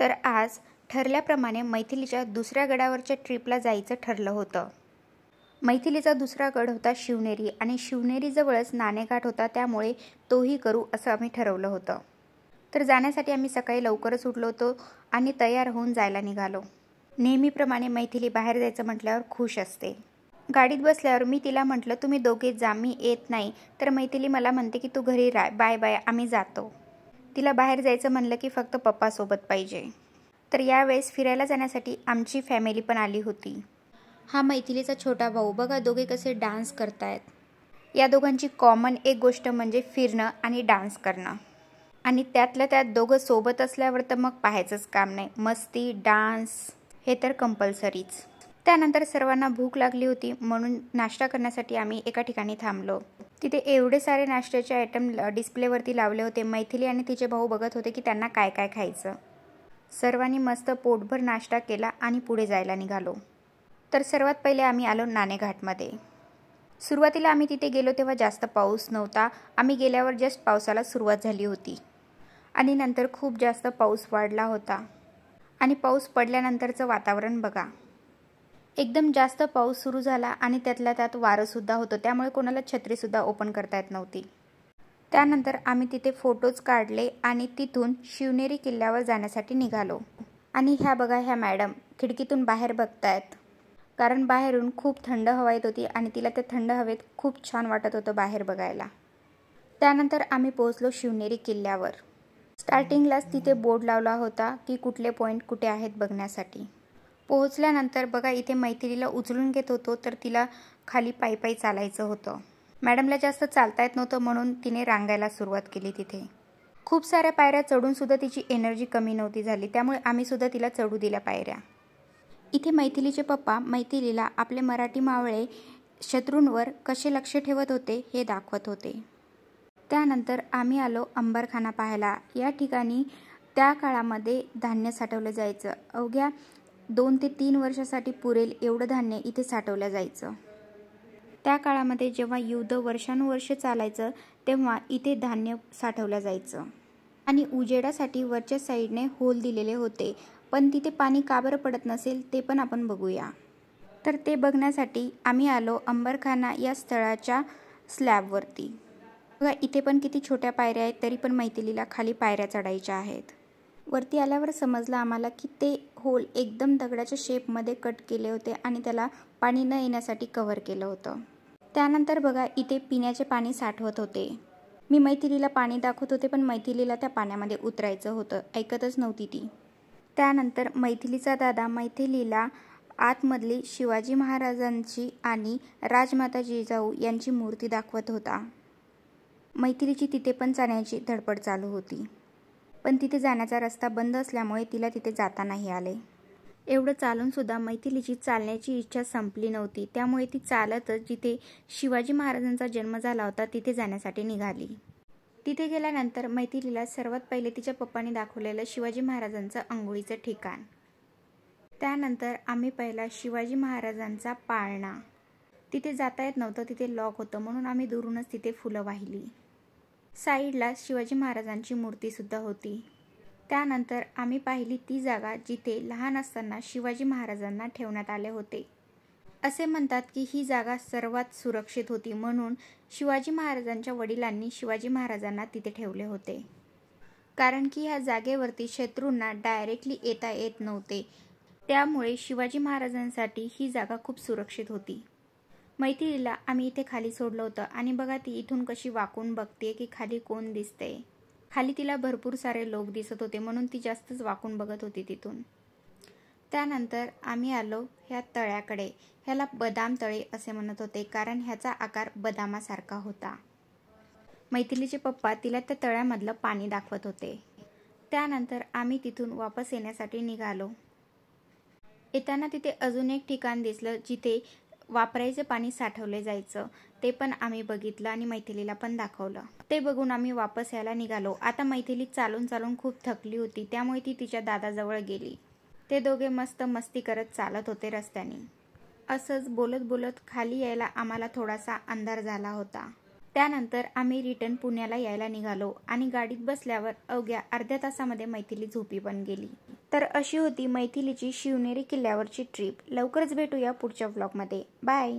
तर आज ठरल्याप्रमाणे मैथिलीच्या दुसऱ्या गडावरच्या ट्रिपला जायचं ठरलं होतं. मैथिलीचा दुसरा गड होता शिवनेरी आणि शिवनेरीजवळच नाणेघाट होता, त्यामुळे तोही करू असं आम्ही ठरवलं होतं. तर जाण्यासाठी आम्ही सकाळी लवकरच उठलो होतो आणि तयार होऊन जायला निघालो. नेहमीप्रमाणे मैथिली बाहेर जायचं म्हटल्यावर खुश असते. गाडीत बसल्यावर मी तिला म्हटलं, तुम्ही दोघे जा, मी येत नाही. तर मैथिली मला म्हणते की तू घरी राह, बाय बाय, आम्ही जातो. तिला बाहेर जायचं म्हणलं की फक्त पप्पासोबत पाहिजे. तर यावेळेस फिरायला जाण्यासाठी आमची फॅमिली पण आली होती. हा मैथिलीचा छोटा भाऊ, बघा दोघे कसे डान्स करतायत. या दोघांची कॉमन एक गोष्ट म्हणजे फिरणं आणि डान्स करणं, आणि त्यातल्या त्यात दोघं सोबत असल्यावर तर मग पाहायचंच काम नाही. मस्ती, डान्स हे तर कंपल्सरीच. त्यानंतर सर्वांना भूक लागली होती, म्हणून नाश्ता करण्यासाठी आम्ही एका ठिकाणी थांबलो. तिथे एवढे सारे नाश्त्याचे आयटम डिस्प्लेवरती लावले होते. मैथिली आणि तिचे भाऊ बघत होते की त्यांना काय काय खायचं. सर्वांनी मस्त पोटभर नाश्ता केला आणि पुढे जायला निघालो. तर सर्वात पहिले आम्ही आलो नाणेघाटमध्ये. सुरुवातीला आम्ही तिथे गेलो तेव्हा जास्त पाऊस नव्हता. आम्ही गेल्यावर जस्ट पावसाला सुरुवात झाली होती आणि नंतर खूप जास्त पाऊस वाढला होता. आणि पाऊस पडल्यानंतरचं वातावरण बघा, एकदम जास्त पाऊस सुरू झाला आणि त्यातल्या त्यात वारंसुद्धा होतं, त्यामुळे कोणाला छत्रीसुद्धा ओपन करता येत नव्हती. त्यानंतर आम्ही तिथे फोटोज काढले आणि तिथून शिवनेरी किल्ल्यावर जाण्यासाठी निघालो. आणि ह्या बघा, ह्या मॅडम खिडकीतून बाहेर बघतायत, कारण बाहेरून खूप थंड हवा येत होती आणि तिला त्या थंड हवेत खूप छान वाटत होतं बाहेर बघायला. त्यानंतर आम्ही पोहोचलो शिवनेरी किल्ल्यावर. स्टार्टिंगलाच तिथे बोर्ड लावला होता की कुठले पॉईंट कुठे आहेत बघण्यासाठी. पोहोचल्यानंतर बघा, इथे मैथिलीला उचलून घेत होतो, तर तिला खाली पायी पायी चालायचं होतं. मॅडमला जास्त चालता येत नव्हतं, म्हणून तिने रांगायला सुरुवात केली. तिथे खूप साऱ्या पायऱ्या चढून सुद्धा तिची एनर्जी कमी नव्हती झाली, त्यामुळे आम्ही सुद्धा तिला चढू दिल्या पायऱ्या. इथे मैथिलीचे पप्पा मैथिलीला आपले मराठी मावळे शत्रूंवर कसे लक्ष ठेवत होते हे दाखवत होते. त्यानंतर आम्ही आलो अंबारखाना पाहायला. या ठिकाणी त्या काळामध्ये धान्य साठवलं जायचं. अवघ्या 2 ते 3 वर्षासाठी पुरेल एवढं धान्य इथे साठवलं जायचं. त्या काळामध्ये जेव्हा युद्ध वर्षानुवर्ष चालायचं, तेव्हा इथे धान्य साठवलं जायचं. आणि उजेडासाठी वरच्या साईडने होल दिलेले होते, पण तिथे पाणी का बरं पडत नसेल ते पण आपण बघूया. तर ते बघण्यासाठी आम्ही आलो अंबारखाना या स्थळाच्या स्लॅबवरती. बघा, इथे पण किती छोट्या पायऱ्या आहेत, तरी पण मैथिलीला खाली पायऱ्या चढायच्या आहेत. वरती आल्यावर समजलं आम्हाला की ते होल एकदम दगडाच्या शेपमध्ये कट केले होते आणि त्याला पाणी न येण्यासाठी कव्हर केलं होतं. त्यानंतर बघा, इथे पिण्याचे पाणी साठवत होते. मी मैथिलीला पाणी दाखवत होते, पण मैथिलीला त्या पाण्यामध्ये उतरायचं होतं, ऐकतच नव्हती ती. त्यानंतर मैथिलीचा दादा मैथिलीला आतमधली शिवाजी महाराजांची आणि राजमाता जिजाऊ यांची मूर्ती दाखवत होता. मैथिलीची तिथे पण जाण्याची धडपड चालू होती, पण तिथे जाण्याचा रस्ता बंद असल्यामुळे तिला तिथे जाता नाही आले. एवढं चालून सुद्धा मैथिलीची चालण्याची इच्छा संपली नव्हती, त्यामुळे ती चालतच जिथे शिवाजी महाराजांचा जन्म झाला होता तिथे जाण्यासाठी निघाली. तिथे गेल्यानंतर मैथिलीला सर्वात पहिले तिच्या पप्पांनी दाखवलेलं शिवाजी महाराजांचं अंघोळीचं ठिकाण. त्यानंतर आम्ही पाहिला शिवाजी महाराजांचा पाळणा. तिथे जाता येत नव्हतं, तिथे लॉक होतं, म्हणून आम्ही दुरूनच तिथे फुलं वाहिली. साईडला शिवाजी महाराजांची मूर्तीसुद्धा होती. त्यानंतर आम्ही पाहिली ती जागा जिथे लहान असताना शिवाजी महाराजांना ठेवण्यात आले होते. असे म्हणतात की ही जागा सर्वात सुरक्षित होती, म्हणून शिवाजी महाराजांच्या वडिलांनी शिवाजी महाराजांना तिथे ठेवले होते, कारण की ह्या जागेवरती शत्रूंना डायरेक्टली येता येत नव्हते, त्यामुळे शिवाजी महाराजांसाठी ही जागा खूप सुरक्षित होती. मैथिलीला आम्ही इथे खाली सोडलं होतं आणि बघा, ती इथून कशी वाकून बघते की खाली कोण दिसतंय. खाली तिला भरपूर सारे लोक दिसत होते, म्हणून ती जास्तच वाकून बघत होती तिथून. त्यानंतर आम्ही आलो ह्या तळ्याकडे. ह्याला बदाम तळे असे म्हणत होते, कारण ह्याचा आकार बदामासारखा होता. मैथिलीचे पप्पा तिला त्या तळ्यामधलं पाणी दाखवत होते. त्यानंतर आम्ही तिथून वापस येण्यासाठी निघालो. येताना तिथे अजून एक ठिकाण दिसलं जिथे वापरायचं पाणी साठवले जायचं, ते पण आम्ही बघितलं आणि मैथिलीला पण दाखवलं. ते बघून आम्ही वापस यायला निघालो. आता मैथिली चालून चालून खूप थकली होती, त्यामुळे ती तिच्या दादाजवळ गेली. ते दोघे मस्त मस्ती करत चालत होते रस्त्याने. असंच बोलत बोलत खाली यायला आम्हाला थोडासा अंधार झाला होता. त्यानंतर आम्ही रिटर्न पुण्याला यायला निघालो आणि गाडीत बसल्यावर अवघ्या अर्ध्या तासामध्ये मैथिली झोपी पण गेली. तर अशी होती मैथिलीची शिवनेरी किल्ल्यावरची ट्रिप. लवकरच भेटूया पुढच्या व्लॉगमध्ये. बाय.